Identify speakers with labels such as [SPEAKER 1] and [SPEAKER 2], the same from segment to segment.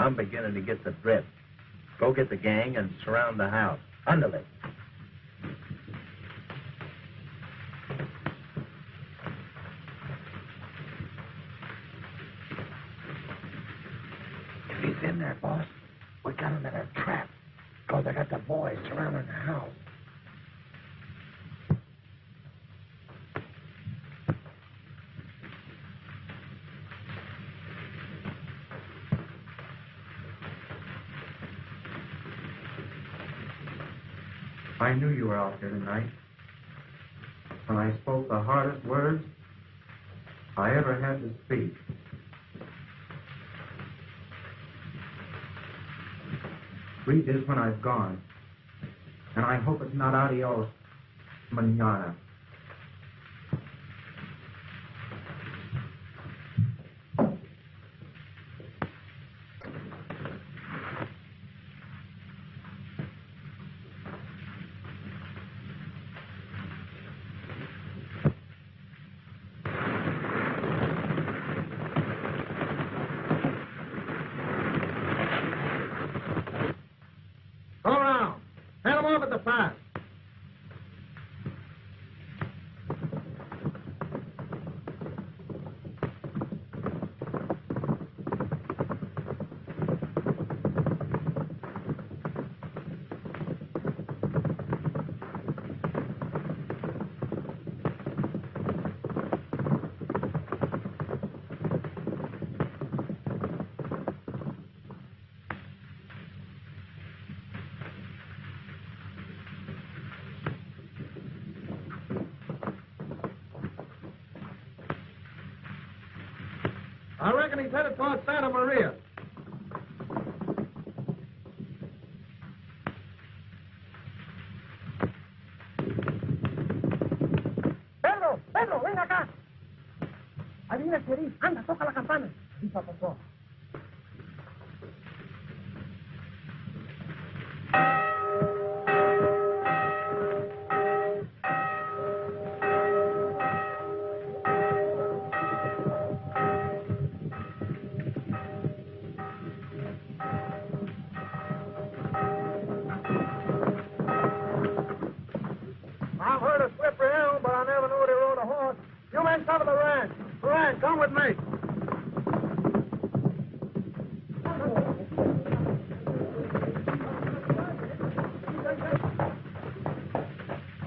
[SPEAKER 1] I'm beginning to get the drift. Go get the gang and surround the house. Underlay.
[SPEAKER 2] If he's in there, boss, we got him in a trap. Because I got the boys surrounding the house.
[SPEAKER 3] I knew you were out there tonight. When I spoke the hardest words I ever had to speak. Read this when I've gone. And I hope it's not adios, mañana.
[SPEAKER 4] I reckon he's headed towards Santa Maria.
[SPEAKER 2] Pedro, ven acá. Adivina qué dice. Anda, toca la campana. Dice a poco.
[SPEAKER 4] Come with me.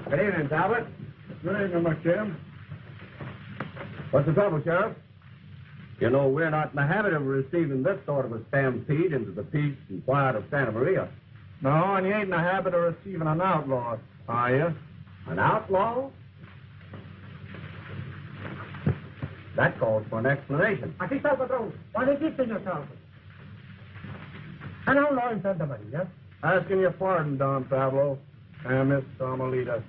[SPEAKER 1] Good evening, Talbot.
[SPEAKER 4] Good evening, McKim.
[SPEAKER 1] What's the trouble, Sheriff? You know, we're not in the habit of receiving this sort of a stampede into the peace and quiet of Santa Maria.
[SPEAKER 4] No, and you ain't in the habit of receiving an outlaw, are you?
[SPEAKER 1] An outlaw? That calls for an explanation.
[SPEAKER 2] Aquí está el patrón. What is it, señor Talbot? An outlaw in Santa Maria.
[SPEAKER 4] Asking your pardon, Don Pablo and Miss Carmelita,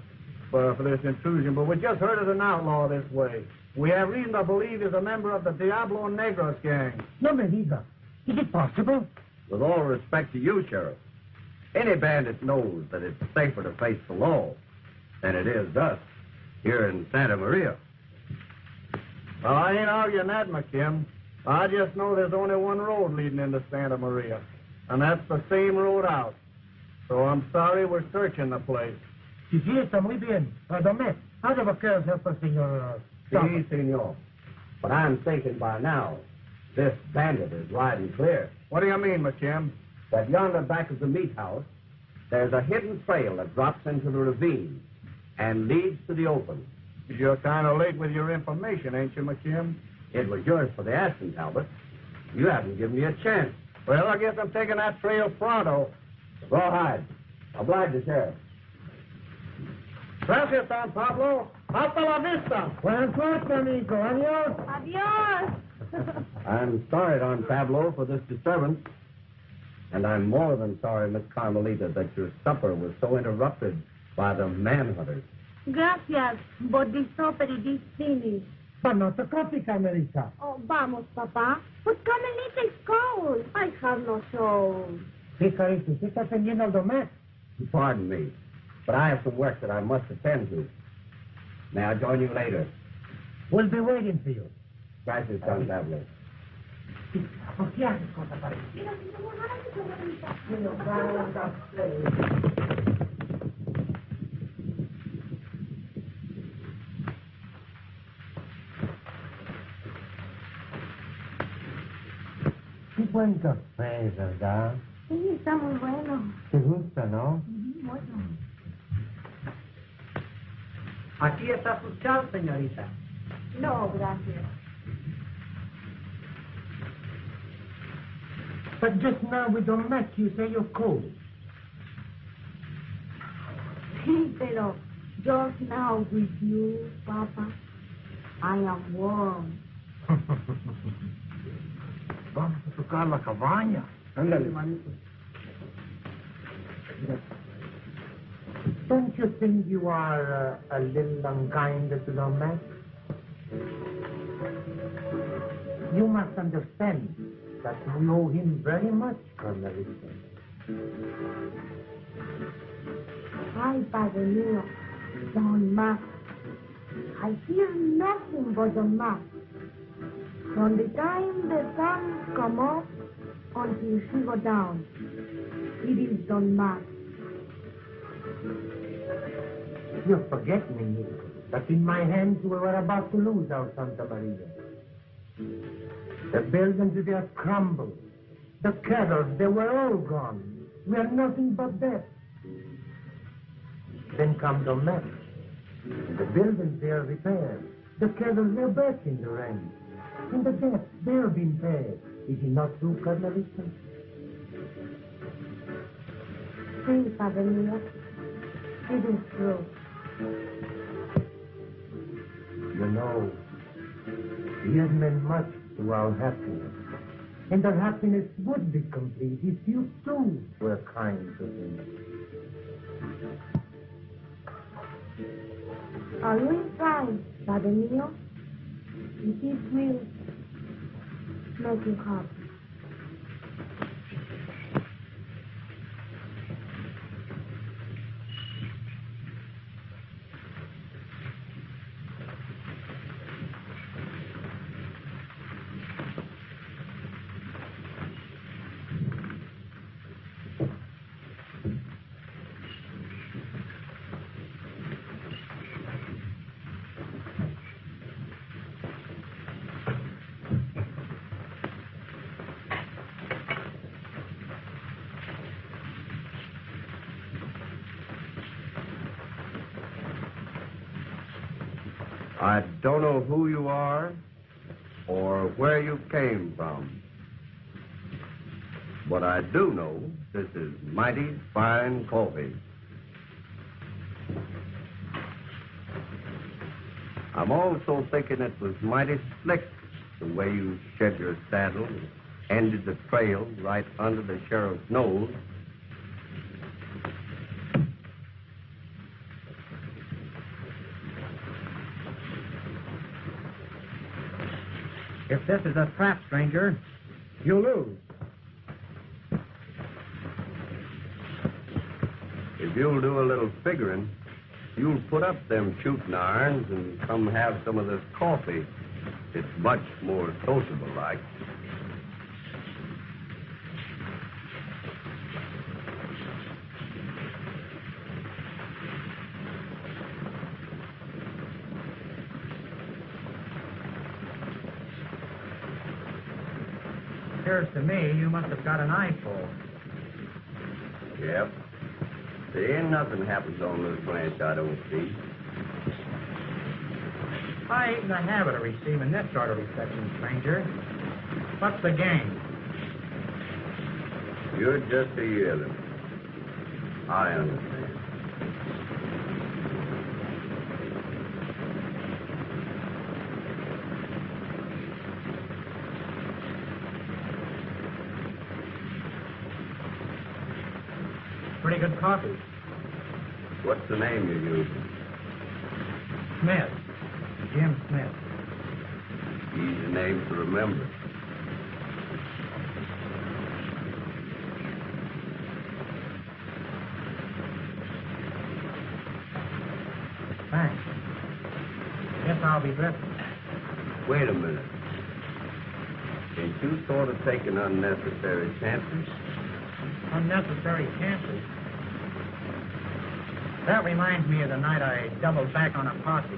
[SPEAKER 4] for this intrusion, but we just heard of an outlaw this way. We have reason to believe he's a member of the Diablo Negros gang.
[SPEAKER 2] No me diga. Is it possible?
[SPEAKER 1] With all respect to you, Sheriff, any bandit knows that it's safer to face the law than it is us here in Santa Maria.
[SPEAKER 4] Well, I ain't arguing that, McKim. I just know there's only one road leading into Santa Maria, and that's the same road out. So I'm sorry we're searching the place.
[SPEAKER 2] Sí, está muy bien. Domé, how do vaqueros help us, señor
[SPEAKER 1] Sí, senor. But I'm thinking by now, this bandit is riding clear.
[SPEAKER 4] What do you mean, McKim?
[SPEAKER 1] That yonder back of the meat house, there's a hidden trail that drops into the ravine and leads to the open.
[SPEAKER 4] You're kind of late with your information, ain't you, McKim?
[SPEAKER 1] It was yours for the asking, Talbot. You haven't given me a chance.
[SPEAKER 4] Well, I guess I'm taking that trail pronto.
[SPEAKER 1] Rawhide. Oblige the sheriff.
[SPEAKER 4] Gracias, Don Pablo. Hasta la vista.
[SPEAKER 2] Buenas suerte, amigo. Adiós.
[SPEAKER 5] Adiós.
[SPEAKER 1] I'm sorry, Don Pablo, for this disturbance. And I'm more than sorry, Miss Carmelita, that your supper was so interrupted by the manhunters.
[SPEAKER 5] Gracias, but the supper is finished.
[SPEAKER 2] But not the coffee, Carmelita.
[SPEAKER 5] Oh, vamos, Papa. But Carmelita is cold. I have no soul.
[SPEAKER 2] Sí, Carito, ¿sí está atendiendo al Domé?
[SPEAKER 1] Pardon me, but I have some work that I must attend to. May I join you later?
[SPEAKER 2] We'll be waiting for you.
[SPEAKER 1] Gracias, Don Pablo.
[SPEAKER 2] ¿Por qué haces cosas parecidas?
[SPEAKER 6] Qué buen café, ¿verdad?
[SPEAKER 5] Sí, está muy bueno.
[SPEAKER 6] ¿Te gusta, no?
[SPEAKER 5] Bueno.
[SPEAKER 2] Aquí está su chal, señorita.
[SPEAKER 5] No, gracias.
[SPEAKER 6] But just now we don't make you say you're cold.
[SPEAKER 5] Sí, pero just now with you, Papa, I am warm.
[SPEAKER 6] Vamos a tocar la cabaña.
[SPEAKER 1] Ándale, manito.
[SPEAKER 6] Don't you think you are a little unkind to Don Mac? You must understand that we owe him very much, Carmelita.
[SPEAKER 5] Ay, Padre mío, Don Max. I hear nothing but Don Max. From the time the sun come up until she go down, it is Don Max.
[SPEAKER 6] You forget me, that in my hands we were about to lose our Santa Maria. The buildings, they are crumbled. The cattle, they were all gone. We are nothing but debt. Then come the men. The buildings, they are repaired. The cattle, they're back in the range. And the debt, they are being paid. Is it not true, Carmelita?
[SPEAKER 5] Sí, Padre mío, it is true.
[SPEAKER 6] You know, he has meant much to our happiness. And our happiness would be complete if you too were kind to him.
[SPEAKER 5] I will try, Padre mío, if it will make you happy.
[SPEAKER 1] I don't know who you are or where you came from. But I do know this is mighty fine coffee. I'm also thinking it was mighty slick the way you shed your saddle and ended the trail right under the sheriff's nose.
[SPEAKER 2] If this is a trap, stranger, you lose.
[SPEAKER 1] If you'll do a little figuring, you'll put up them shooting irons and come have some of this coffee. It's much more sociable like.
[SPEAKER 2] Appears to me you must have got an eyeful.
[SPEAKER 1] Yep. There ain't nothing happens on this ranch I don't see.
[SPEAKER 2] I ain't in the habit of receiving this sort of reception, stranger. What's the game?
[SPEAKER 1] You're just a yearling. I understand.
[SPEAKER 2] Pretty good coffee.
[SPEAKER 1] What's the name you're using?
[SPEAKER 2] Smith. Jim Smith.
[SPEAKER 1] Easy name to remember.
[SPEAKER 2] Thanks. Guess I'll be dressing.
[SPEAKER 1] Wait a minute. Ain't you sort of taking unnecessary chances?
[SPEAKER 2] Unnecessary chances. That reminds me of the night I doubled back on a posse,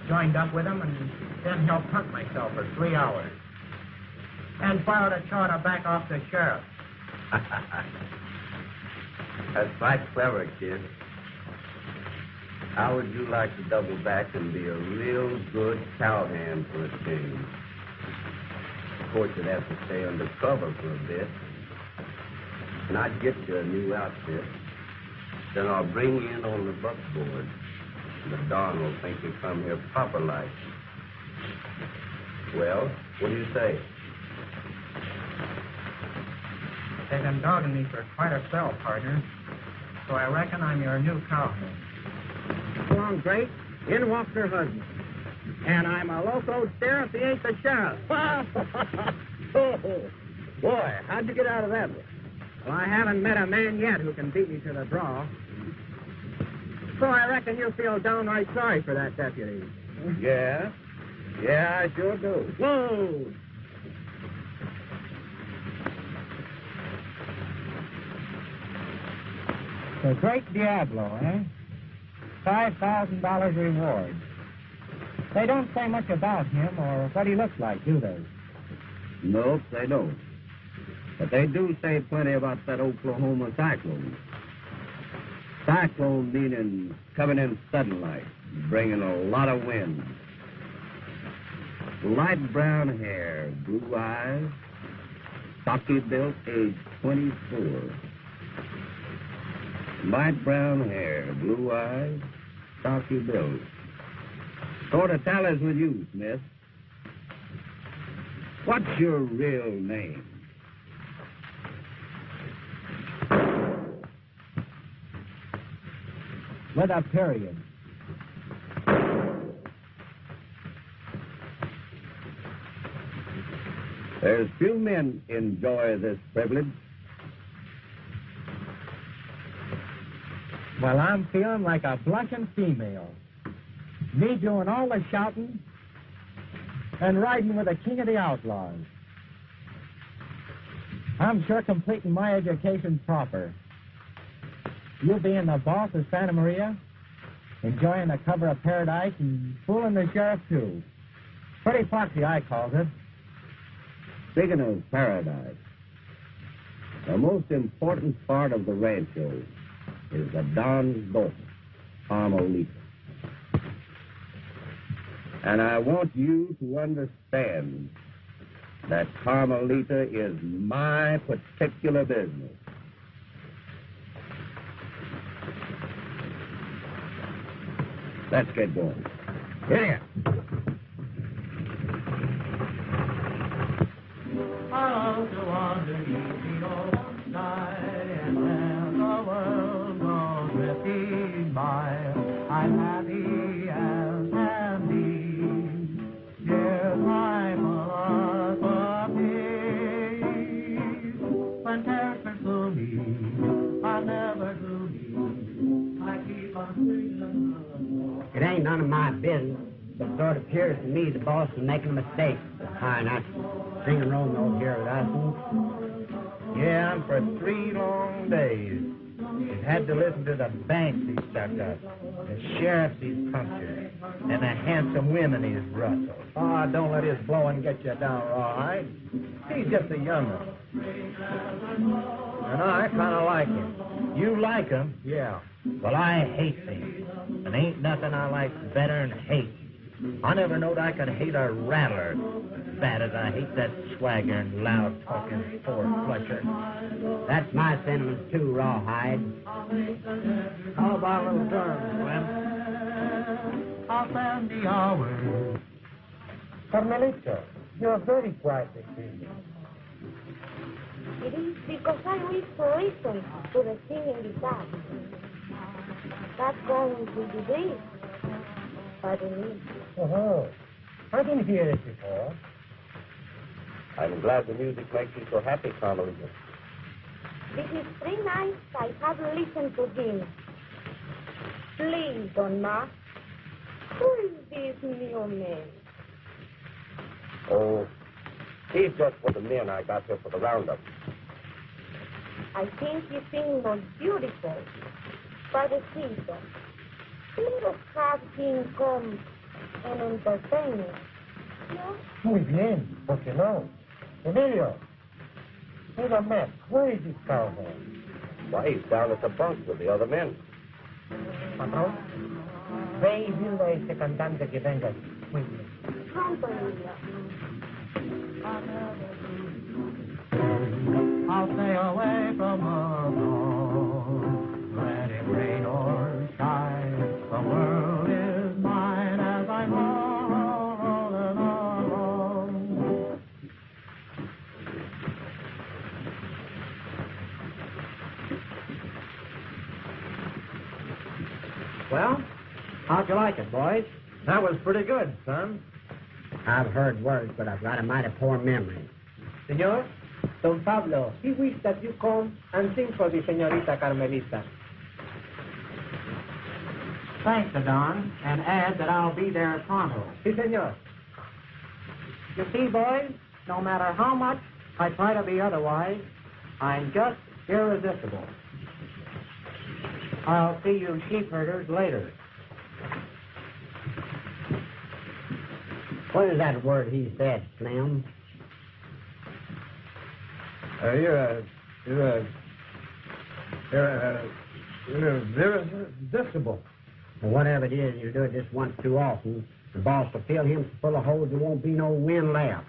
[SPEAKER 2] joined up with them, and then helped hunt myself for 3 hours. And filed a charge to back off the sheriff.
[SPEAKER 1] That's quite clever, kid. How would you like to double back and be a real good cowhand for a change? Of course, you'd have to stay under cover for a bit. And I'd get you a new outfit. Then I'll bring you in on the buckboard. And the Don will think you come here proper-like. Well, what do you say?
[SPEAKER 2] They've been dogging me for quite a spell, partner. So I reckon I'm your new cowhand.
[SPEAKER 4] Go on, Grace. In walks her husband. And I'm a loco sheriff, he ain't the sheriff. Oh, boy, how'd you get out of that one? Well, I haven't met a man yet who can beat me to the draw. So I reckon you feel downright sorry for that deputy.
[SPEAKER 1] Yeah? Yeah, I sure do.
[SPEAKER 4] Whoa!
[SPEAKER 2] The great Diablo, eh? $5,000 reward. They don't say much about him or what he looks like, do they?
[SPEAKER 1] Nope, they don't. But they do say plenty about that Oklahoma cyclone. Cyclone meaning coming in sudden like, bringing a lot of wind. Light brown hair, blue eyes, stocky built, age 24. Light brown hair, blue eyes, stocky built. Sort of tallies with you, Smith. What's your real name?
[SPEAKER 2] With a period.
[SPEAKER 1] There's few men enjoy this privilege.
[SPEAKER 2] Well, I'm feeling like a blushing female. Me doing all the shouting and riding with the king of the outlaws. I'm sure completing my education proper. You being the boss of Santa Maria, enjoying the cover of paradise and fooling the sheriff, too. Pretty foxy, I calls it.
[SPEAKER 1] Speaking of paradise, the most important part of the rancho is the Don's daughter, Carmelita. And I want you to understand that Carmelita is my particular business. Let's get going.
[SPEAKER 2] Here.
[SPEAKER 7] Out to underneath the old sky, and when the world goes drifting by, I'm happy as can be. Yes, I'm a peace. When cares pursue me, I'll never do me. I keep on singing.
[SPEAKER 8] It ain't none of my business, but it sort of appears to me the boss is making a mistake. Hi, not singing roll no here with us.
[SPEAKER 2] Yeah, and for 3 long days. He's had to listen to the banks he's stuck up, the sheriffs he's punctured, and the handsome women he's rustled. Oh, don't let his blowing get you down, Rawhide. He's just a young'un. And I kind of like him. You like him? Yeah. Well, I hate things. And ain't nothing I like better than hate. I never knowed I could hate a rattler as bad as I hate that swaggering, loud-talking four-flusher.
[SPEAKER 8] That's my sentiments, too, Rawhide.
[SPEAKER 2] How about a little drum, Slim?
[SPEAKER 7] I'll spend the hours.
[SPEAKER 6] Carmelita, you're very quiet this evening.
[SPEAKER 5] It is because I wish to listen to the singing guitar. That's going to be this. Pardon me.
[SPEAKER 6] Oh, I didn't hear it before.
[SPEAKER 1] I'm glad the music makes you so happy, Carmelita.
[SPEAKER 5] This is 3 nights I have listened to him. Please, Don Ma. Who is this new man?
[SPEAKER 1] Oh, He's just for the men I got here for the roundup.
[SPEAKER 5] I think you sing most beautiful. Padrecito, let us have him come and entertain us. No?
[SPEAKER 6] Muy bien, ¿por qué no? Emilio, mira, Matt, where is this cowhand?
[SPEAKER 1] Why, he's down at the bunk with the other men.
[SPEAKER 6] Patrón, ve y dile a este cantante que venga. Muy bien.
[SPEAKER 5] Pronto, Emilio.
[SPEAKER 7] I'll stay away from her home. Let it rain or shine, the world is mine as I'm rolling along.
[SPEAKER 8] Well, how'd you like it, boys?
[SPEAKER 2] That was pretty good, son.
[SPEAKER 8] I've heard words, but I've got a mighty poor memory.
[SPEAKER 6] Señor, Don Pablo, he wished that you come and sing for the señorita Carmelita.
[SPEAKER 8] Thanks, Don, and add that I'll be there pronto.
[SPEAKER 6] Sí, señor.
[SPEAKER 8] You see, boys, no matter how much I try to be otherwise, I'm just irresistible. I'll see you sheep herders later. What is that word he said, Slim?
[SPEAKER 2] You're irresistible.
[SPEAKER 8] Well, whatever it is, you do it just once too often. The boss will fill him full of holes, there won't be no wind left.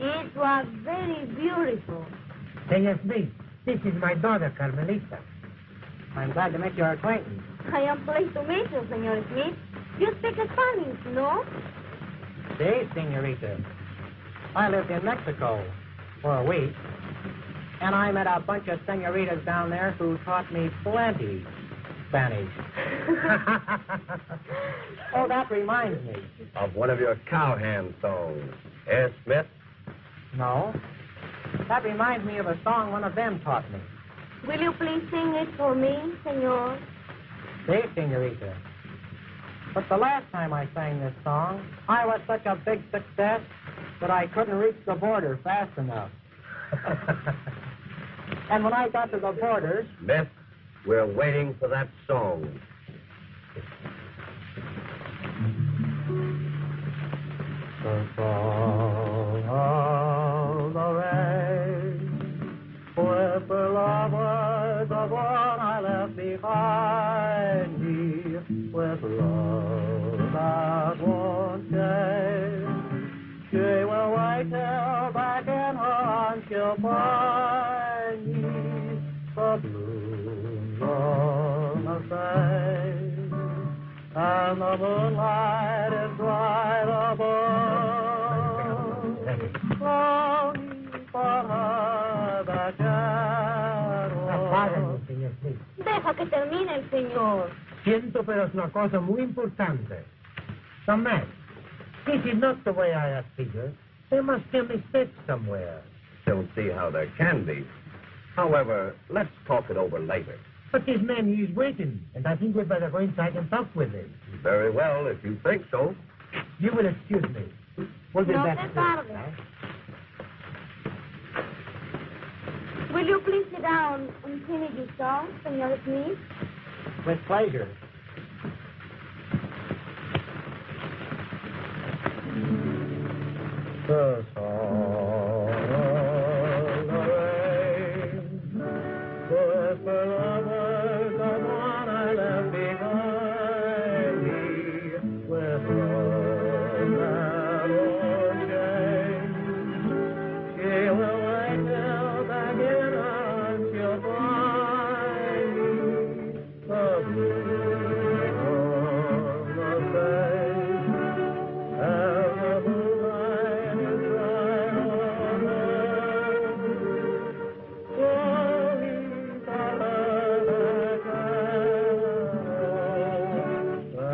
[SPEAKER 5] It was very beautiful.
[SPEAKER 6] Senor Smith, this is my daughter, Carmelita.
[SPEAKER 8] I'm glad to make your acquaintance.
[SPEAKER 5] I am pleased to meet you, Senor Smith. You speak Spanish, no?
[SPEAKER 8] See, senorita, I lived in Mexico for a week, and I met a bunch of senoritas down there who taught me plenty Spanish. Oh, that reminds me.
[SPEAKER 1] Of one of your cowhand songs. Eh, Smith?
[SPEAKER 8] No. That reminds me of a song one of them taught me.
[SPEAKER 5] Will you please sing it for me, senor?
[SPEAKER 8] See, senorita. But the last time I sang this song, I was such a big success that I couldn't reach the border fast enough. And when I got to the borders...
[SPEAKER 1] Smith, we're waiting for that song.
[SPEAKER 7] The song of the rain, with the lovers of one I left behind me, with love that won't change. She will wait till back in her arms she'll find me, the blooms on the sand, and the moonlight is bright above. Longing for her that can
[SPEAKER 6] Apáguenlo, señor Smith.
[SPEAKER 5] Deja que termine el señor.
[SPEAKER 6] Siento, pero es una cosa muy importante. Some man, this is not the way I have figured. There must be a mistake somewhere.
[SPEAKER 1] Don't see how there can be. However, let's talk it over later.
[SPEAKER 6] But this man, he's waiting, and I think we'd better go inside and talk with him.
[SPEAKER 1] Very well, if you think so.
[SPEAKER 6] You will excuse me. We'll be
[SPEAKER 5] No
[SPEAKER 6] back
[SPEAKER 5] te
[SPEAKER 6] soon.
[SPEAKER 5] tardes. Will you please sit down and finish your song, Senor Smith?
[SPEAKER 8] With pleasure.
[SPEAKER 2] The song of the rain, with the lovers of one I left behind me, with love that won't change. She will wait till back in her she'll find me, the blue of the face, and the moonlight is bright on her. Slowly color the shadows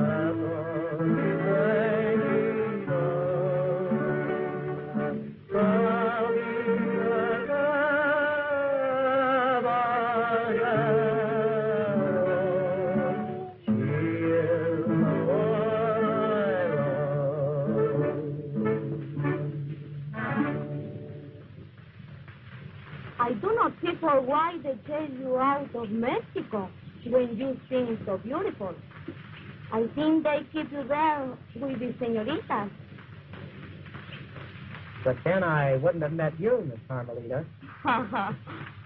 [SPEAKER 2] that only fading on. So I'll be the shadow. She is the one I love.
[SPEAKER 5] I do not see for why they chase you out of Mexico when you sing so beautiful. I think they keep you there with the senoritas.
[SPEAKER 8] But then I wouldn't have met you, Miss Carmelita.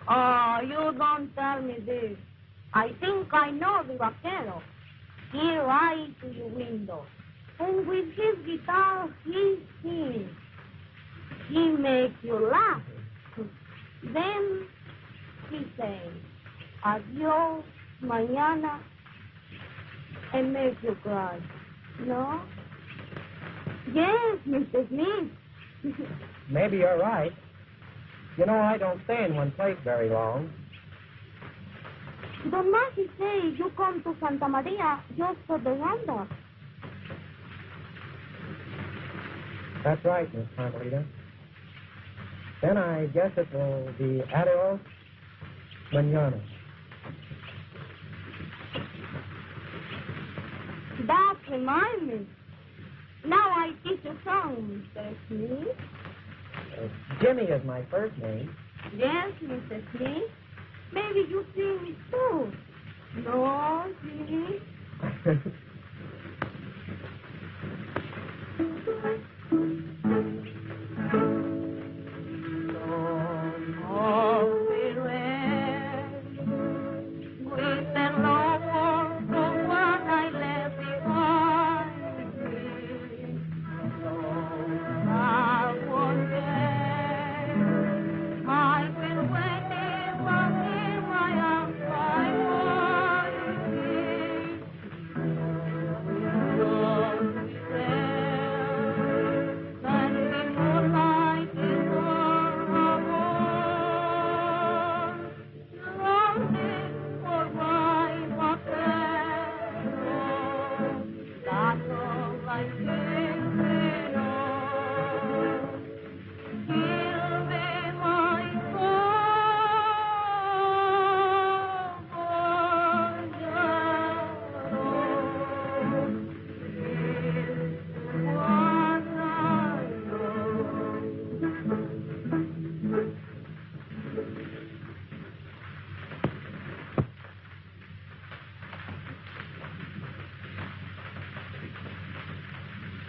[SPEAKER 5] Oh, you don't tell me this. I think I know the vaquero. He rides to your window, and with his guitar he sings. He makes you laugh. Then he says, adios, mañana, and makes you cry. No? Yes, Mr. Smith.
[SPEAKER 8] Maybe you're right. You know, I don't stay in one place very long.
[SPEAKER 5] Don Marcy says you come to Santa Maria just for the roundup.
[SPEAKER 8] That's right, Miss Carmelita. Then I guess it will be adios, mañana.
[SPEAKER 5] That reminds me. Now I teach you song, Mr. Smith.
[SPEAKER 8] Jimmy is my first name.
[SPEAKER 5] Yes, Mr. Smith. Maybe you sing too. No, Jimmy.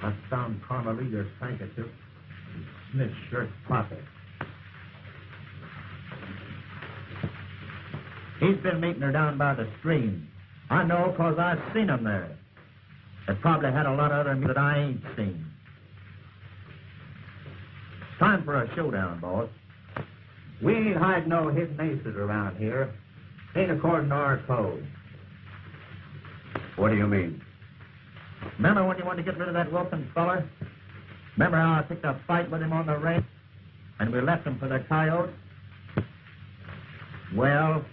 [SPEAKER 2] I found Carmelita's handkerchief in Smith's shirt pocket. He's been meeting her down by the stream. I know 'cause I've seen him there. It probably had a lot of other music that I ain't seen. It's time for a showdown, boss. We ain't hide no hidden aces around here. Ain't according to our code.
[SPEAKER 1] What do you mean?
[SPEAKER 2] Remember when you wanted to get rid of that Wilkins feller? Remember how I picked a fight with him on the range? And we left him for the coyotes? Well,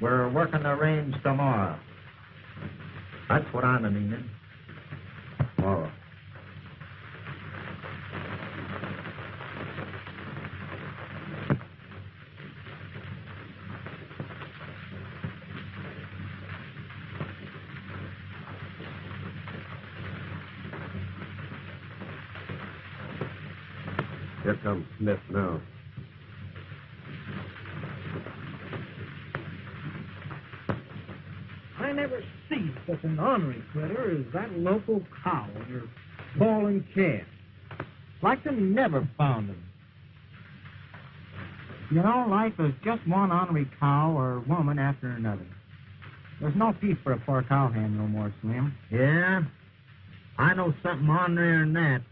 [SPEAKER 2] we're working the range tomorrow. That's what I'm meaning.
[SPEAKER 1] Oh. Here comes Smith now.
[SPEAKER 4] I never see such an ornery critter as that local cow and her fallen calf. Like they never found them.
[SPEAKER 8] You know, life is just one ornery cow or woman after another. There's no peace for a poor cowhand no more, Slim.
[SPEAKER 2] Yeah? I know something ornerier than that.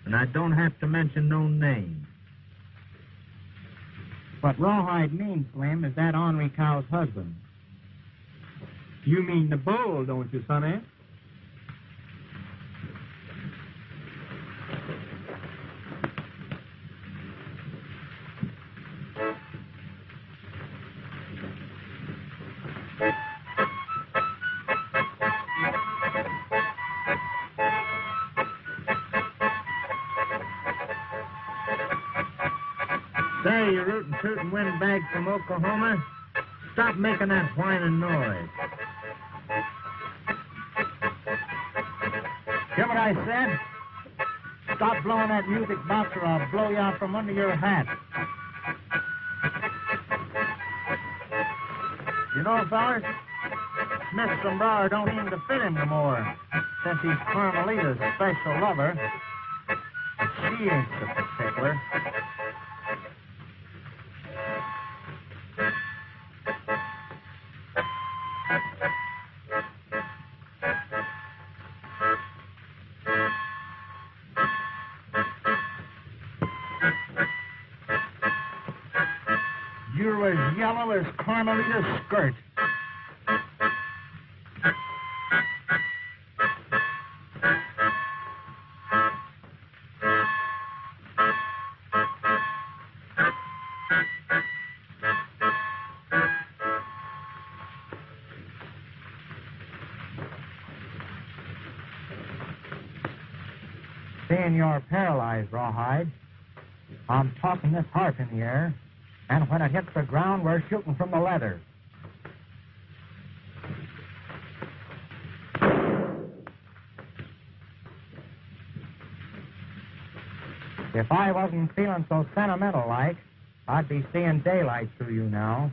[SPEAKER 2] And I don't have to mention no name.
[SPEAKER 8] What Rawhide means, Slim, is that ornery cow's husband.
[SPEAKER 4] You mean the bull, don't you, Sonny?
[SPEAKER 2] Say, you rootin' tootin' windbag from Oklahoma, stop making that whining noise. Hear what I said? Stop blowing that music box or I'll blow you out from under your hat. You know, fellas, Smith's sombrero don't seem to fit him no more, since he's Carmelita's special lover. But she ain't so particular. You're as yellow as Carmelita's skirt.
[SPEAKER 8] Seeing you're paralyzed, Rawhide, I'm tossing this harp in the air, and when it hits the ground, we're shooting from the leather. If I wasn't feeling so sentimental-like, I'd be seeing daylight through you now.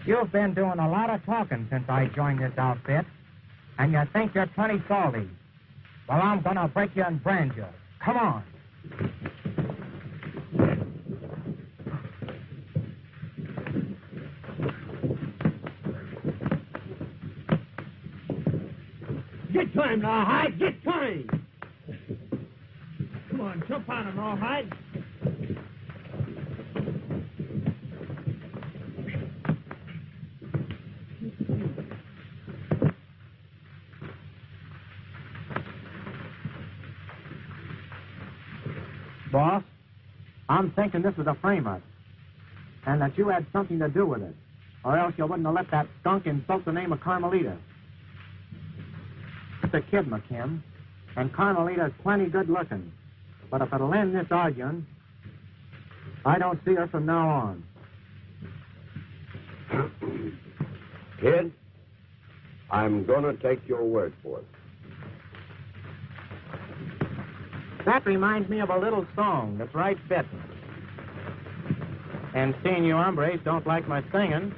[SPEAKER 8] You've been doing a lot of talking since I joined this outfit, and you think you're plenty salty. Well, I'm going to break you and brand you. Come on.
[SPEAKER 4] Get to him, Rawhide! Get to him! Come on, jump on him, Rawhide.
[SPEAKER 8] Boss, I'm thinking this was a frame-up, and that you had something to do with it, or else you wouldn't have let that skunk insult the name of Carmelita. It's a kid, McKim, and Carmelita's plenty good-looking, but if it'll end this arguing, I don't see her from now on.
[SPEAKER 1] Kid, I'm going to take your word for it.
[SPEAKER 8] That reminds me of a little song that's right fitting. And seeing you hombres don't like my singing,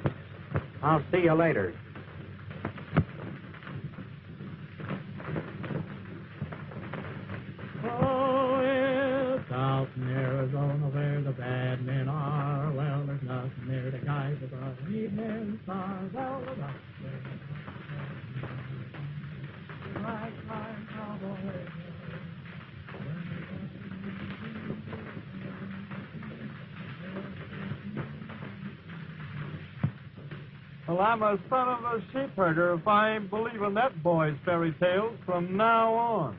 [SPEAKER 8] I'll see you later.
[SPEAKER 7] Oh, it's out in Arizona where the bad men are. Well, there's nothing there to guide the bright evening star. Well, the rock right time cowboy.
[SPEAKER 4] Well, I'm a son of a sheep herder if I ain't believing that boy's fairy tales from now on.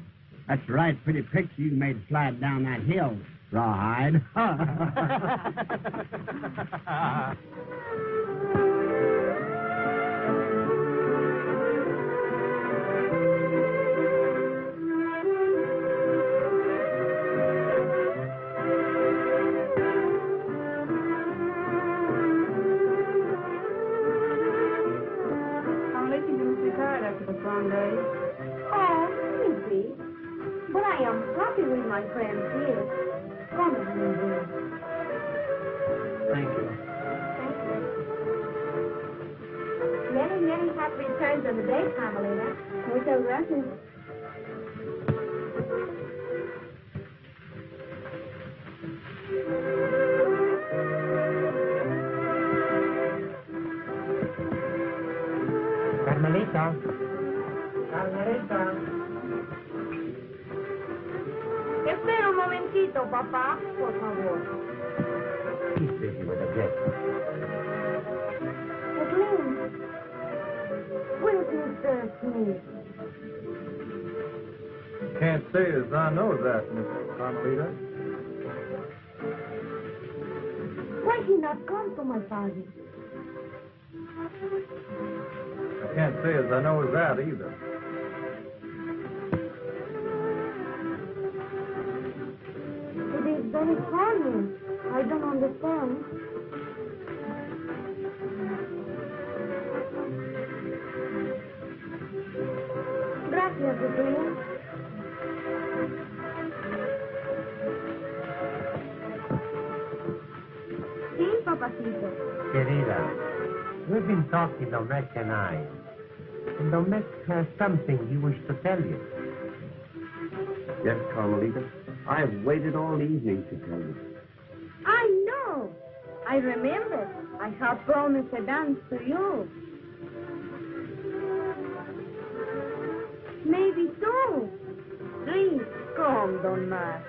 [SPEAKER 9] That's right. Pretty picture you made slide down that hill, Rawhide.
[SPEAKER 5] sad after the Sunday. Oh, easy. But I am happy with my friends here. Come on, dear.
[SPEAKER 2] Thank you.
[SPEAKER 5] Thank you. Many, many happy returns of the day, Carmelita. Muchas gracias.
[SPEAKER 2] Carmelita. Carmelita.
[SPEAKER 5] Espera un momentito, papá, por favor.
[SPEAKER 2] He's busy with a guest.
[SPEAKER 5] Kathleen, where is Mr. Smith?
[SPEAKER 4] Can't say as I know that, Miss Carmelita.
[SPEAKER 5] Why he not come to my party?
[SPEAKER 4] I can't say as I know that either.
[SPEAKER 5] It is very funny. I don't understand. Gracias, Kathleen. Sí, papacito.
[SPEAKER 6] Querida, we've been talking, Domecq and I. And Domecq has something he wished to tell you.
[SPEAKER 1] Yes, Carmelita. I've waited all evening to tell you.
[SPEAKER 5] I know. I remember. I have promised a dance to you. Maybe two. Please, come, Don Max.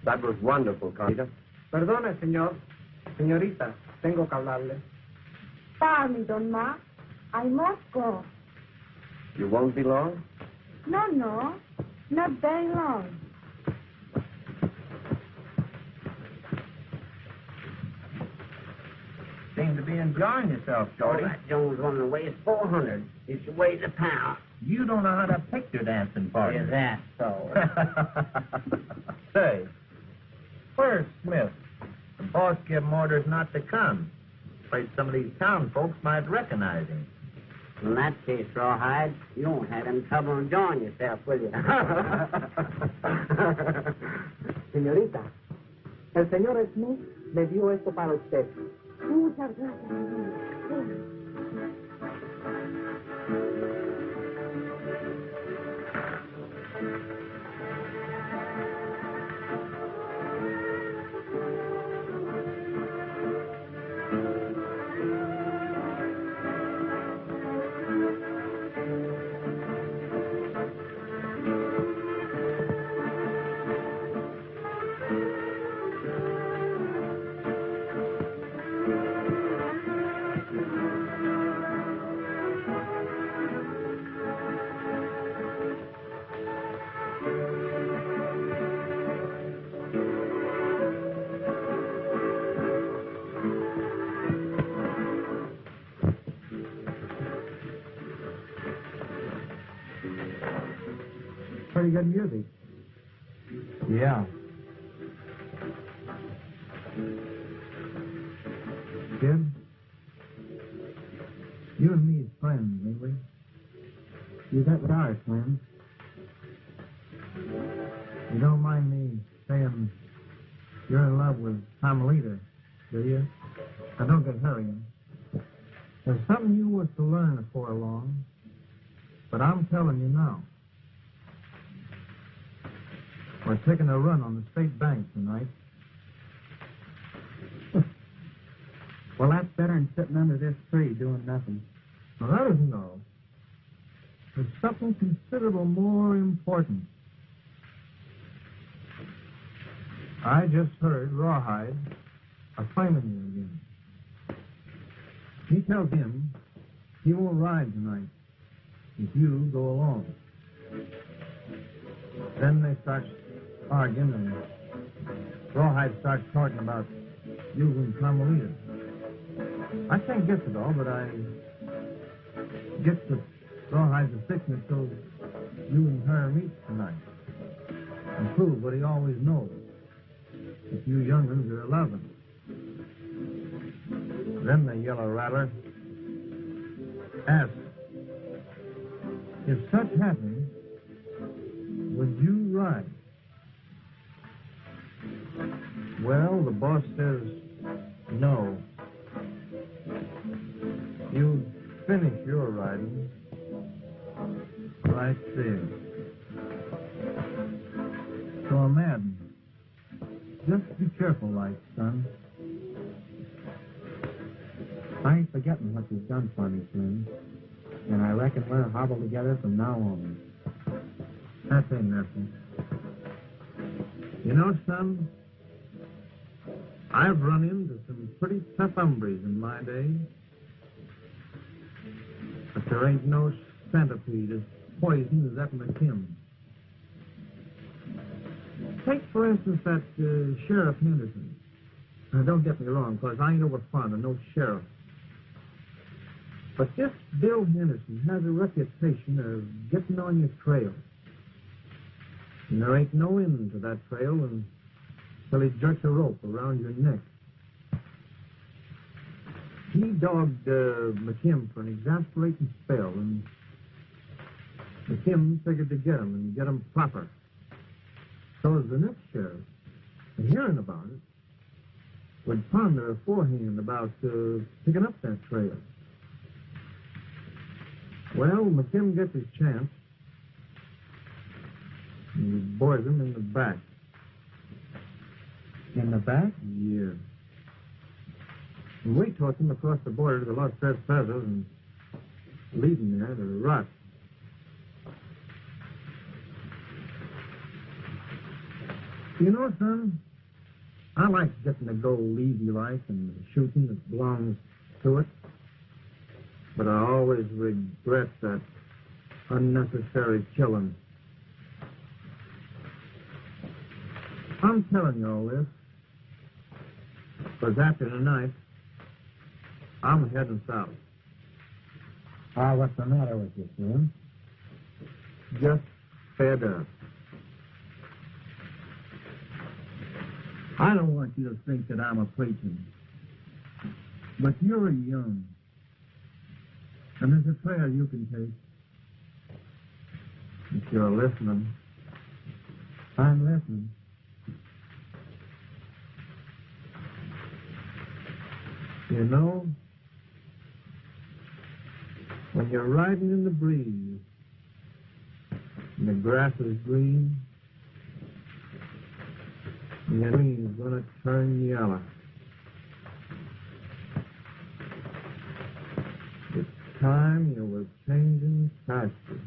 [SPEAKER 1] That was wonderful, Carmelita.
[SPEAKER 4] Perdone, señor. Señorita, tengo que hablarle.
[SPEAKER 5] Pardon me, Don Max. I must go.
[SPEAKER 1] You won't be long?
[SPEAKER 5] No, no. Not very long.
[SPEAKER 2] Seem to be enjoying yourself, Shorty.
[SPEAKER 9] That Jones woman weighs 400. She weighs a pound.
[SPEAKER 2] You don't know how to picture dancing, partner.
[SPEAKER 9] Is that so?
[SPEAKER 2] Say, where's Smith? The boss gave him orders not to come. Afraid some of these town folks might recognize him.
[SPEAKER 9] In that case, Rawhide, you won't have any trouble enjoying yourself, will you?
[SPEAKER 10] Señorita, el señor Smith me dio esto para usted.
[SPEAKER 5] Muchas gracias, señor.
[SPEAKER 10] Pretty good music.
[SPEAKER 2] Yeah.
[SPEAKER 10] Kid, you and me is friends, ain't we? You got what our friends. You don't mind me saying you're in love with Carmelita, do you? Now don't get hurrying. There's something you was to learn before long, but I'm telling you now. We're taking a run on the state bank tonight.
[SPEAKER 3] Well, that's better than sitting under this tree doing nothing.
[SPEAKER 10] Now, that isn't all. There's something considerable more important. I just heard Rawhide a-flaming you again. He tells him he won't ride tonight if you go along. Then they start arguing, and Rawhide starts talking about you and Carmelita. I can't guess it all, but I guess the Rawhide's a sickness so you and her meet tonight and prove what he always knows. If you young'uns are 11. Then the yellow rattler asks, if such happened, would you ride? Well, the boss says no. You finish your riding right there. So I'm adding, just be careful, like, son.
[SPEAKER 6] I ain't forgetting what you've done for me, Slim. And I reckon we'll hobble together from now on.
[SPEAKER 10] That ain't nothing. You know, son, I've run into some pretty tough hombres in my day. But there ain't no centipede as poison as that McKim. Take, for instance, that Sheriff Henderson. Now, don't get me wrong, because I ain't over fond of no sheriff. But this Bill Henderson has a reputation of getting on your trail. And there ain't no end to that trail until he jerks a rope around your neck. He dogged McKim for an exasperating spell, and McKim figured to get him and get him proper. So as the next sheriff, hearing about it, would ponder beforehand about picking up that trail. Well, McKim gets his chance, and he boards him in the back.
[SPEAKER 6] In the back?
[SPEAKER 10] Yeah. And we tossed him across the border to the Los Tres Pesos and leave him there to rot. You know, son, I like getting to go easy-like and the shooting that belongs to it. But I always regret that unnecessary killing. I'm telling you all this because after tonight, I'm heading south.
[SPEAKER 6] What's the matter with you, Slim?
[SPEAKER 10] Just fed up. I don't want you to think that I'm a preaching, but you're young. And there's a trail you can take. If you're listening.
[SPEAKER 6] I'm listening.
[SPEAKER 10] You know, when you're riding in the breeze, and the grass is green, and the green's going to turn yellow. Time you were changing pastures.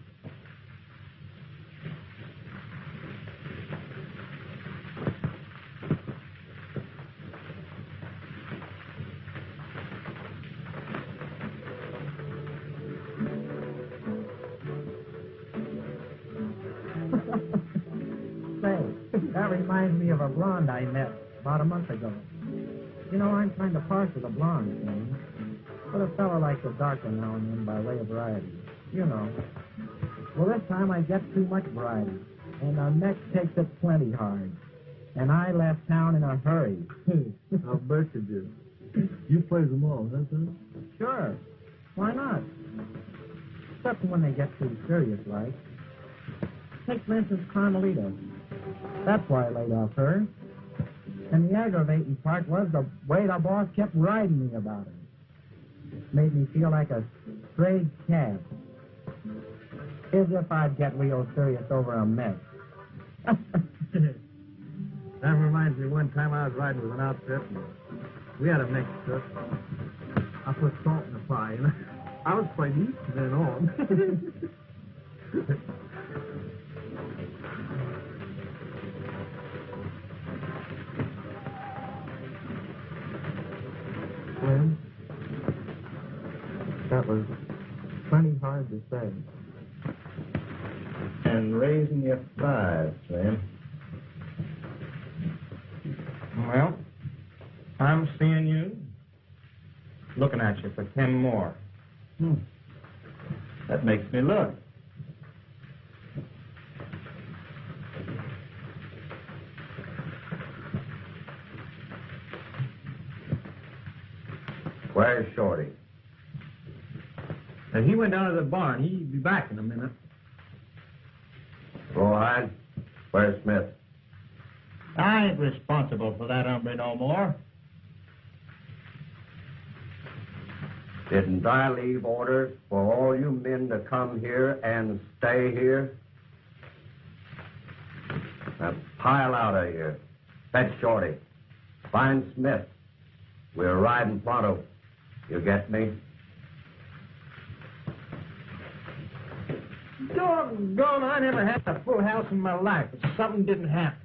[SPEAKER 6] Say, that reminds me of a blonde I met about a month ago. You know, I'm kind of partial to blondes, man. But a fellow likes a darker now and then by way of variety. You know. Well, this time I get too much variety, and our neck takes it plenty hard. And I left town in a hurry.
[SPEAKER 10] I'll bet you do. You play them all, huh, son?
[SPEAKER 6] Sure. Why not? Except when they get too serious, like. Take, for instance, Carmelita. That's why I laid off her. And the aggravating part was the way the boss kept riding me about her. Made me feel like a strayed cat. As if I'd get real serious over a mess.
[SPEAKER 10] That reminds me one time I was riding with an outfit, and we had a mix cook. I put salt in the pie, and I was quite eating then on. Well, that was plenty hard to say.
[SPEAKER 2] And raising your thighs, Slim. Well, I'm seeing you.
[SPEAKER 3] looking at you for 10 more. That makes me look.
[SPEAKER 1] Where's Shorty?
[SPEAKER 3] And he went down to the barn. He'll be back in a minute.
[SPEAKER 1] Rawhide, where's Smith?
[SPEAKER 2] I ain't responsible for that hombre no more.
[SPEAKER 1] Didn't I leave orders for all you men to come here and stay here? Now pile out of here. Fetch Shorty. Find Smith. We're riding pronto. You get me?
[SPEAKER 2] Doggone, I never had a full house in my life, but something didn't happen.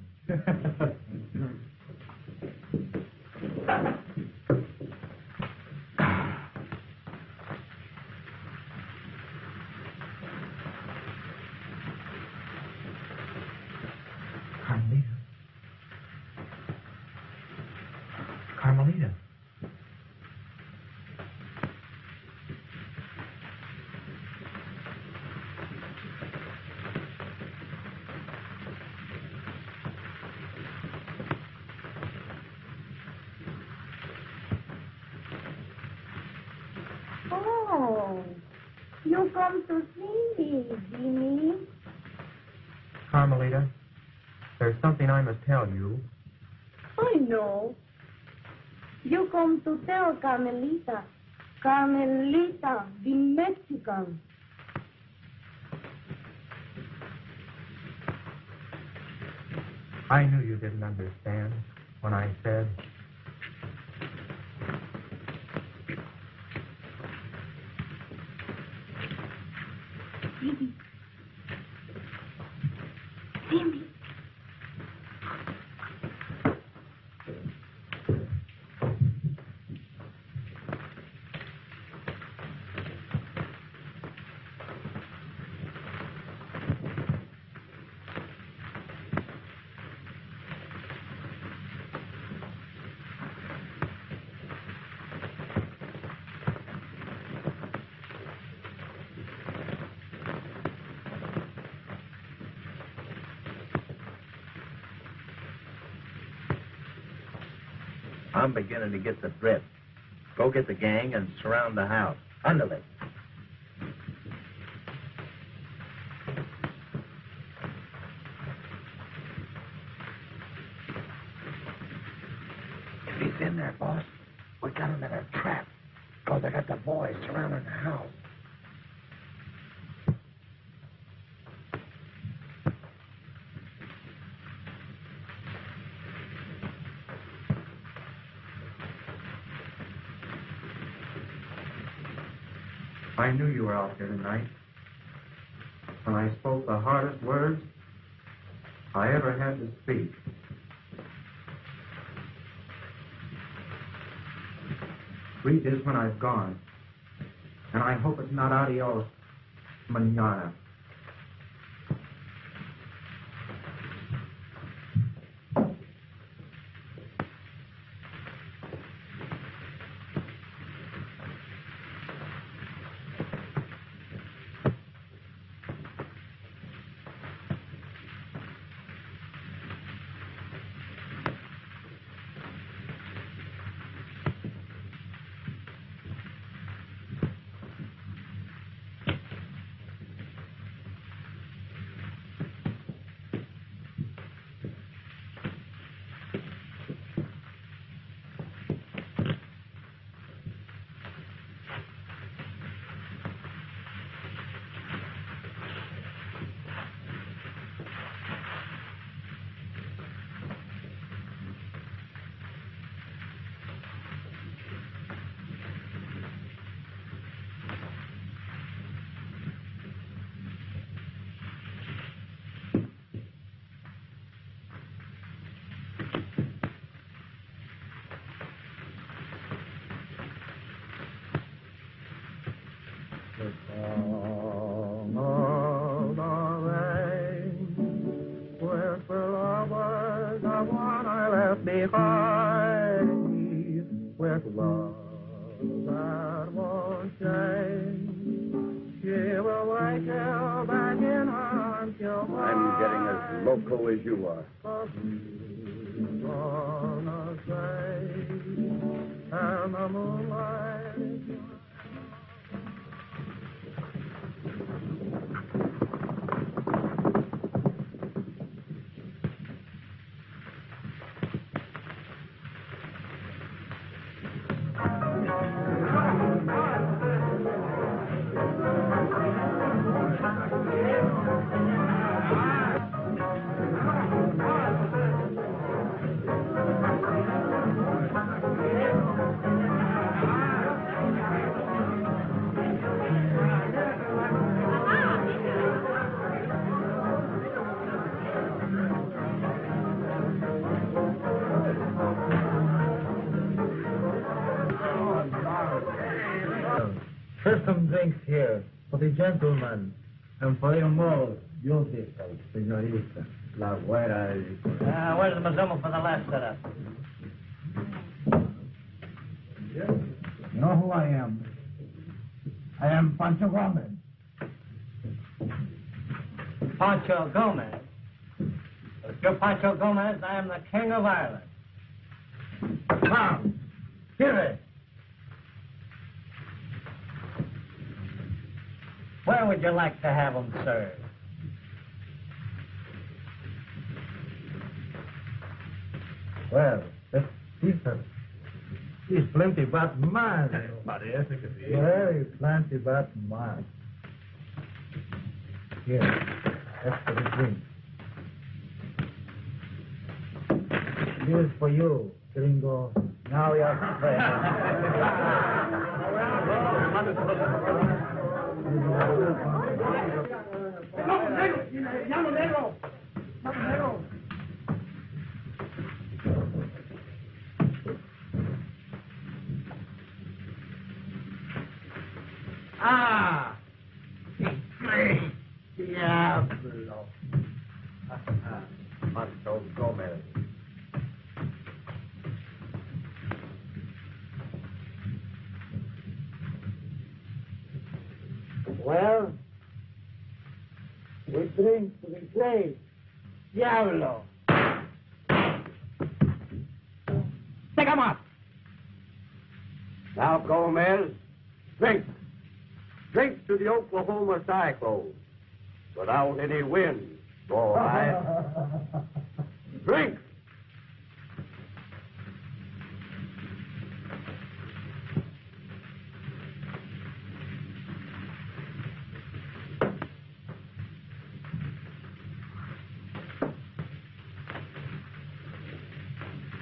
[SPEAKER 6] Carmelita.
[SPEAKER 5] Oh, you come to see me, Jimmy.
[SPEAKER 3] Carmelita, there's something I must tell you.
[SPEAKER 5] I know. You come to tell Carmelita. Carmelita, the Mexican.
[SPEAKER 3] I knew you didn't understand when I said...
[SPEAKER 5] Jimmy. Jimmy.
[SPEAKER 2] I'm beginning to get the drift. Go get the gang and surround the house. Underlay.
[SPEAKER 6] If he's in there, boss, we got him in a trap. Because they got the boys surrounding the house.
[SPEAKER 3] I knew you were out there tonight. When I spoke the hardest words I ever had to speak. Read this when I've gone. And I hope it's not adios, mañana.
[SPEAKER 7] Behind me with love
[SPEAKER 1] I'm getting as loco as you are.
[SPEAKER 10] First some drinks here for the gentlemen and for the more beautiful senorita. La güera.
[SPEAKER 2] Where's the Mazumo for the last setup?
[SPEAKER 10] You know who I am? I am Pancho Gomez.
[SPEAKER 2] Pancho Gomez. If you're Pancho Gomez, I am the King of Ireland.
[SPEAKER 10] Come, give it.
[SPEAKER 2] Where would you like to have them served?
[SPEAKER 10] Well, he's plenty but man.
[SPEAKER 4] Parece que sí.
[SPEAKER 10] Very plenty but man. Here, that's for the drink. This is for you, gringo. Now you're
[SPEAKER 2] Ah!
[SPEAKER 10] Diablo. Pancho Gomez. Well, we drink to the great Diablo.
[SPEAKER 2] Take 'em up!
[SPEAKER 1] Now, Gomez, drink. Drink to the Oklahoma Cyclone. Without any wind, all right. Drink.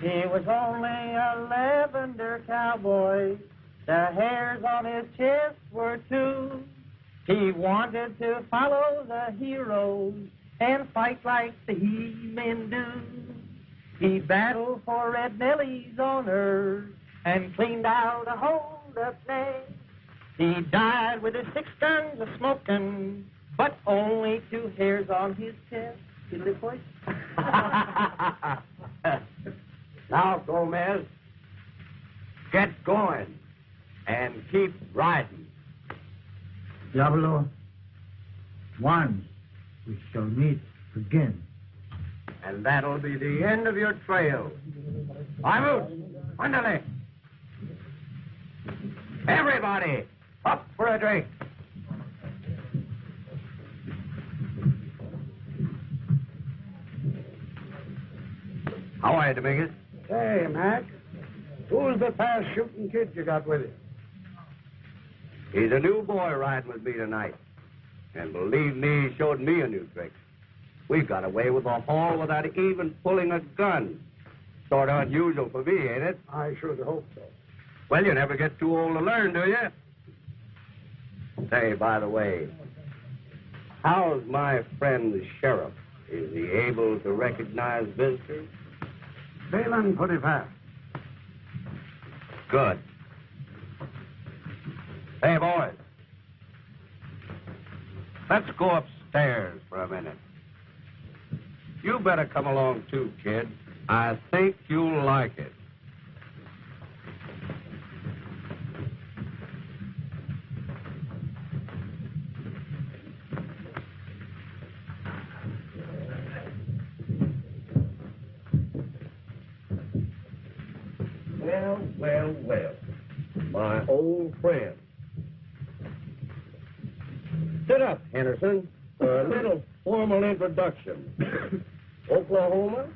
[SPEAKER 8] He was only a lavender cowboy. The hairs on his chest were two. He wanted to follow the heroes and fight like the he-men do. He battled for Red Nellie's honor and cleaned out a hold-up name. He died with his 6 guns a-smoking, but only 2 hairs on his chest. Fiddly voice.
[SPEAKER 1] Now, Gomez, get going and keep riding.
[SPEAKER 10] Diablo, once we shall meet again.
[SPEAKER 1] And that'll be the end of your trail. Vamos, ándale. Everybody, up for a drink. How are you, Dominguez?
[SPEAKER 4] Hey, Mac. Who's the fast shooting kid you got with you?
[SPEAKER 1] He's a new boy riding with me tonight. And believe me, he showed me a new trick. We got away with a haul without even pulling a gun. Sort of unusual for me, ain't it?
[SPEAKER 4] I sure hope so.
[SPEAKER 1] Well, you never get too old to learn, do you? Say, by the way, how's my friend the sheriff? Is he able to recognize visitors?
[SPEAKER 4] Feeling pretty fast.
[SPEAKER 1] Good. Hey, boys. Let's go upstairs for a minute. You better come along, too, kid. I think you'll like it. well, well. My old friend. Sit up, Henderson, for a little formal introduction. Oklahoma,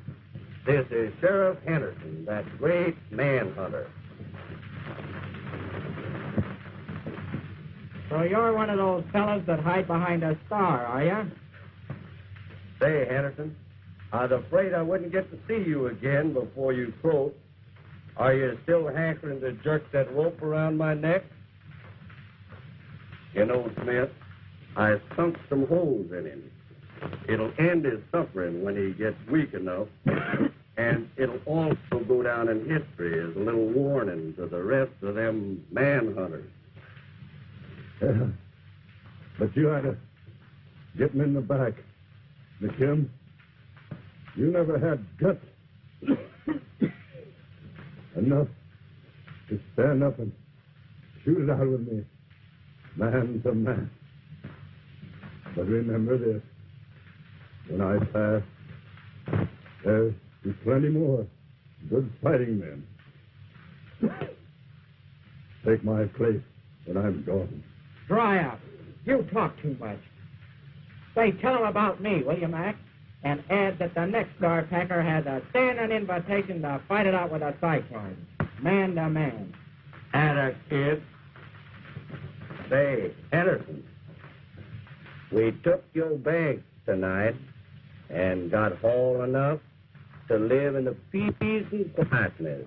[SPEAKER 1] this is Sheriff Henderson, that great manhunter.
[SPEAKER 8] So you're one of those fellas that hide behind a star, are you?
[SPEAKER 1] Say, Henderson, I was afraid I wouldn't get to see you again before you croaked. Are you still hankering to jerk that rope around my neck? You know, Smith, I sunk some holes in him. It'll end his suffering when he gets weak enough, and it'll also go down in history as a little warning to the rest of them manhunters.
[SPEAKER 4] But you had to get him in the back. McKim, you never had guts enough to stand up and shoot it out with me, man to man. But remember this, when I pass, there's plenty more good fighting men. Take my place when I'm gone.
[SPEAKER 8] Dry up. You talk too much. Say, tell them about me, will you, Mac? And add that the next star packer has a standing invitation to fight it out with a Cyclone, man to man.
[SPEAKER 1] And a kid. Say, Henderson, we took your bank tonight and got haul enough to live in the peace and quietness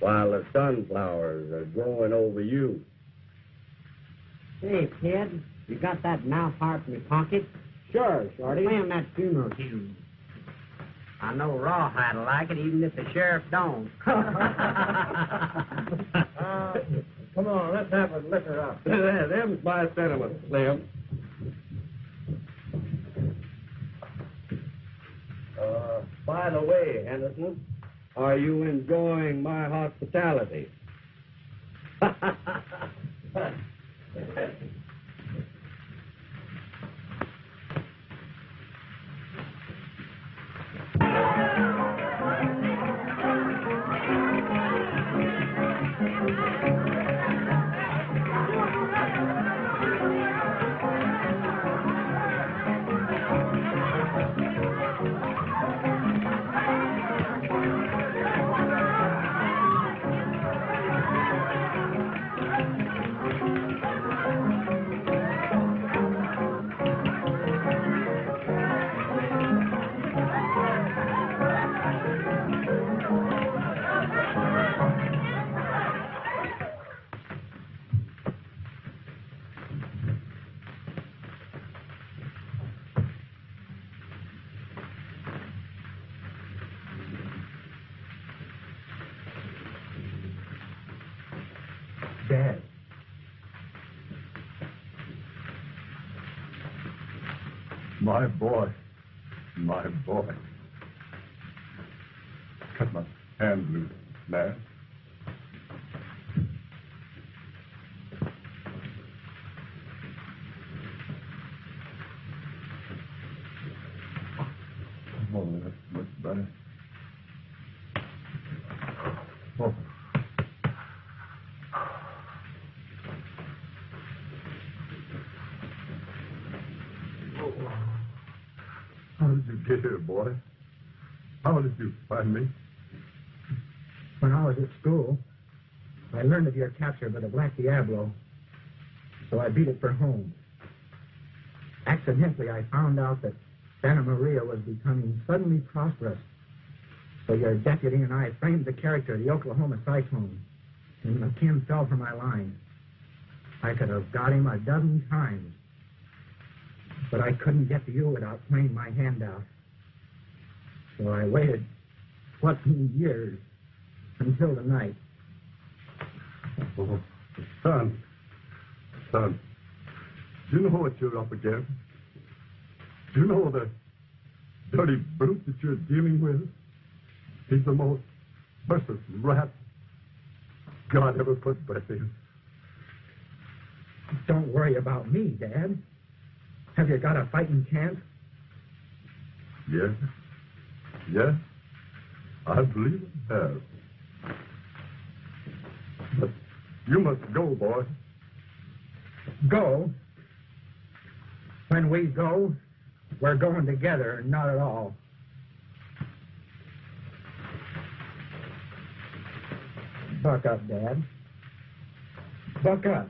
[SPEAKER 1] while the sunflowers are growing over you.
[SPEAKER 8] Hey, kid, you got that mouth harp in your pocket? Sure, Shorty. Play him that funeral tune. I know Rawhide'll like it, even if the sheriff don't.
[SPEAKER 10] Come on, let's have a liquor up.
[SPEAKER 1] Them's my sentiments, Slim. By the way, Henderson, are you enjoying my hospitality?
[SPEAKER 6] Dad.
[SPEAKER 4] My boy. My boy. Cut my hand loose, lad. Oh, that's much better. Oh. How did you get here, boy? How did you find me?
[SPEAKER 6] When I was at school, I learned of your capture by the Black Diablo, so I beat it for home. Accidentally, I found out that Santa Maria was becoming suddenly prosperous, so your deputy and I framed the character of the Oklahoma Cyclone, and McKim fell for my line. I could have got him a dozen times, but I couldn't get to you without playing my hand out. So I waited 14 years until tonight.
[SPEAKER 4] Oh, son. Son. Do you know what you're up against? Do you know the dirty brute that you're dealing with? He's the most merciless rat God ever put breath in.
[SPEAKER 6] Don't worry about me, Dad. Have you got a fighting chance?
[SPEAKER 4] Yes. Yes. I believe I have. You must go, boy.
[SPEAKER 9] Go? When we go, we're going together, not at all. Buck up, Dad. Buck up.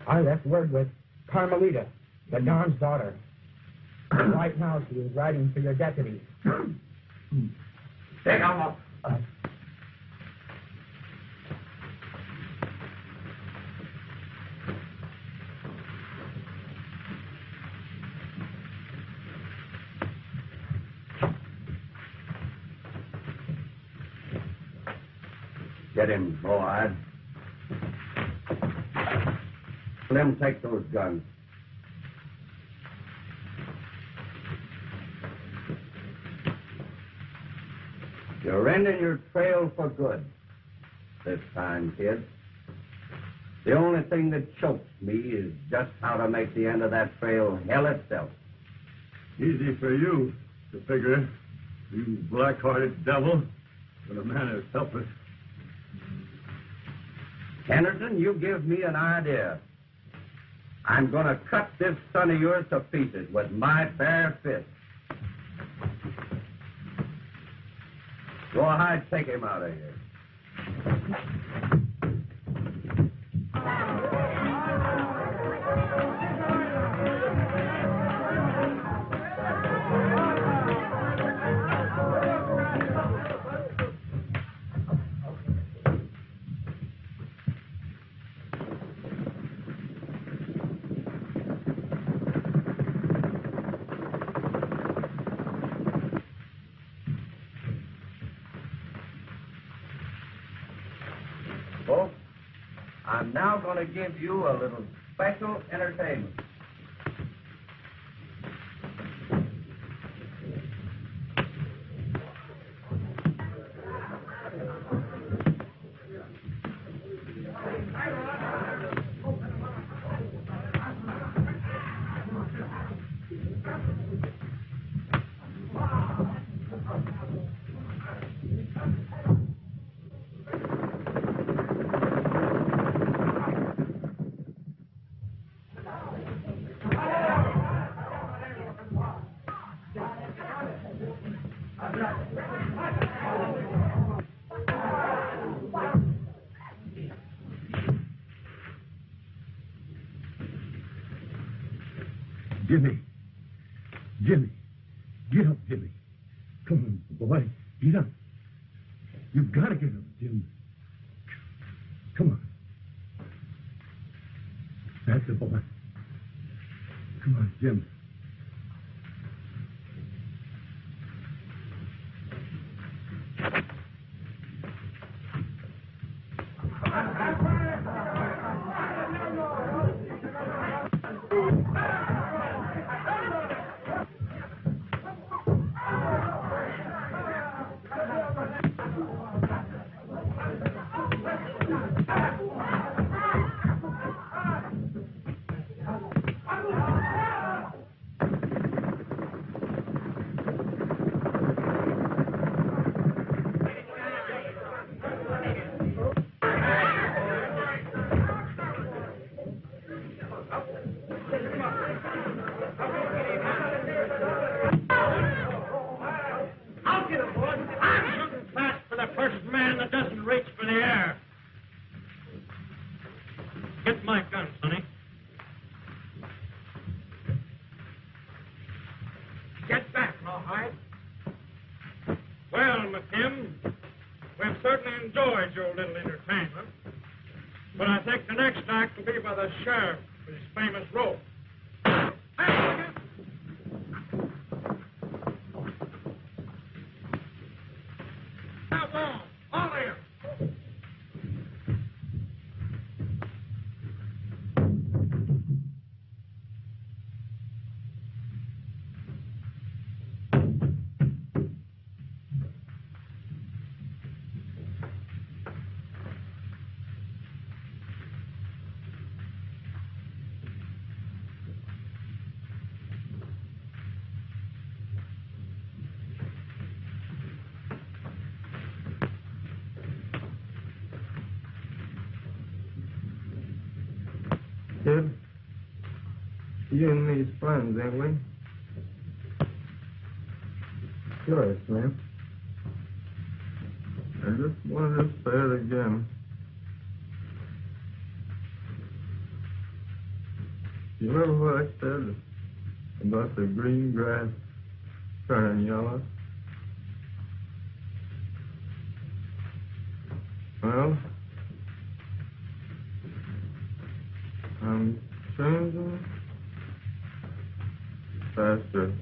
[SPEAKER 9] I left word with Carmelita, the Don's daughter. Right now she is riding for your deputy.
[SPEAKER 1] Take him up. Get him, boy. Slim, take those guns. You're ending your trail for good this time, kid. The only thing that chokes me is just how to make the end of that trail hell itself.
[SPEAKER 4] Easy for you to figure, you black-hearted devil, when a man is helpless.
[SPEAKER 1] Henderson, you give me an idea. I'm going to cut this son of yours to pieces with my bare fist. Go ahead, take him out of here. Folks, I'm now going to give you a little special entertainment.
[SPEAKER 4] Jimmy. Jimmy. Get up, Jimmy. Come on, boy. Get up. You've got to get up, Jim. Come on. That's the boy. Come on, Jim.
[SPEAKER 11] Get my gun, Sonny. Get back, Rawhide. Well, McKim, we've certainly enjoyed your little entertainment. But I think the next act will be by the sheriff with his famous rope. Now, on, all here.
[SPEAKER 12] Kid, you and me's friends, ain't we?
[SPEAKER 6] Sure, Slim.
[SPEAKER 12] I just wanted to say it again. You remember what I said about the green grass turning yellow? Well, I'm changing faster